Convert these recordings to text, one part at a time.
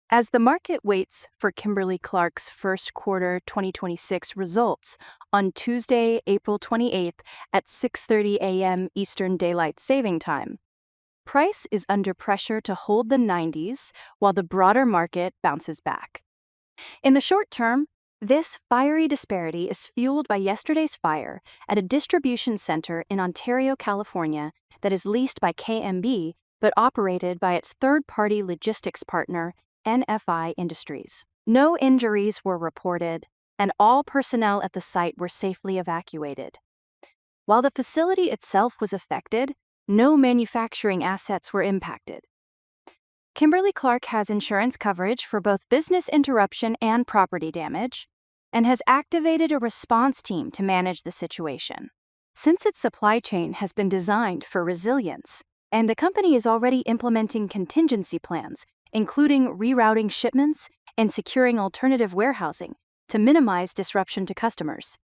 As the market waits for Kimberly-Clark's first quarter 2026 results on Tuesday, April 28th at 6:30 a.m. Eastern Daylight Saving Time, price is under pressure to hold the 90s while the broader market bounces back. In the short term, this fiery disparity is fueled by yesterday's fire at a distribution center in Ontario, California that is leased by KMB but operated by its third-party logistics partner, NFI Industries. No injuries were reported, and all personnel at the site were safely evacuated. While the facility itself was affected, no manufacturing assets were impacted. Kimberly-Clark has insurance coverage for both business interruption and property damage, and has activated a response team to manage the situation. Since its supply chain has been designed for resilience, and the company is already implementing contingency plans, including rerouting shipments and securing alternative warehousing to minimize disruption to customers.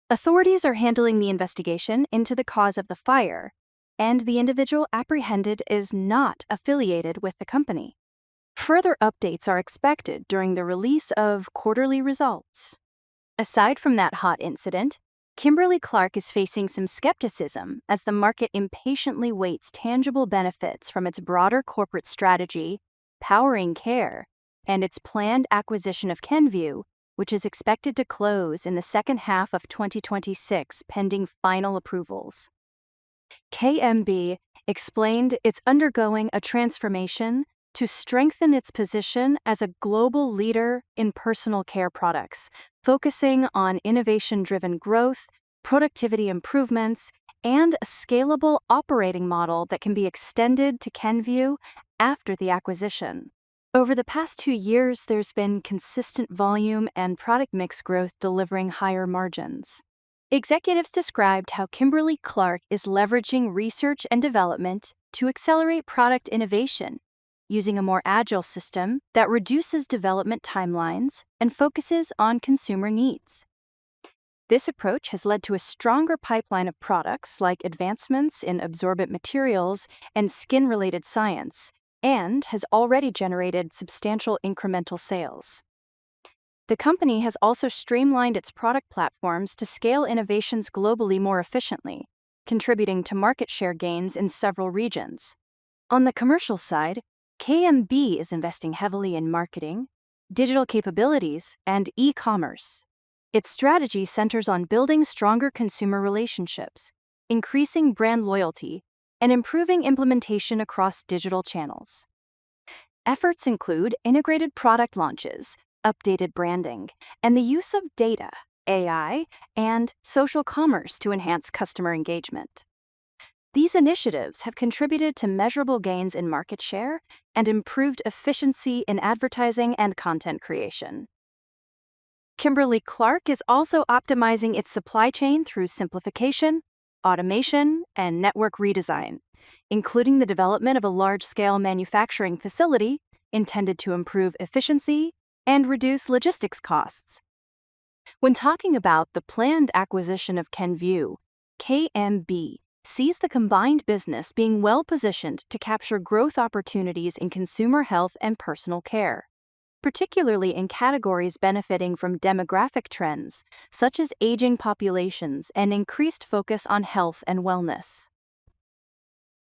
Authorities are handling the investigation into the cause of the fire, and the individual apprehended is not affiliated with the company. Further updates are expected during the release of quarterly results. Aside from that hot incident, Kimberly-Clark is facing some skepticism as the market impatiently waits tangible benefits from its broader corporate strategy, Powering Care, and its planned acquisition of Kenvue, which is expected to close in the second half of 2026 pending final approvals. KMB explained it's undergoing a transformation to strengthen its position as a global leader in personal care products, focusing on innovation-driven growth, productivity improvements, and a scalable operating model that can be extended to Kenvue after the acquisition. Over the past 2 years, there's been consistent volume and product mix growth delivering higher margins. Executives described how Kimberly-Clark is leveraging research and development to accelerate product innovation, using a more agile system that reduces development timelines and focuses on consumer needs. This approach has led to a stronger pipeline of products like advancements in absorbent materials and skin-related science, and has already generated substantial incremental sales. The company has also streamlined its product platforms to scale innovations globally more efficiently, contributing to market share gains in several regions. On the commercial side, KMB is investing heavily in marketing, digital capabilities, and e-commerce. Its strategy centers on building stronger consumer relationships, increasing brand loyalty, and improving implementation across digital channels. Efforts include integrated product launches, updated branding, and the use of data, AI, and social commerce to enhance customer engagement. These initiatives have contributed to measurable gains in market share and improved efficiency in advertising and content creation. Kimberly-Clark is also optimizing its supply chain through simplification, automation, and network redesign, including the development of a large-scale manufacturing facility intended to improve efficiency and reduce logistics costs. When talking about the planned acquisition of Kenvue, KMB sees the combined business being well-positioned to capture growth opportunities in consumer health and personal care, particularly in categories benefiting from demographic trends such as aging populations and increased focus on health and wellness.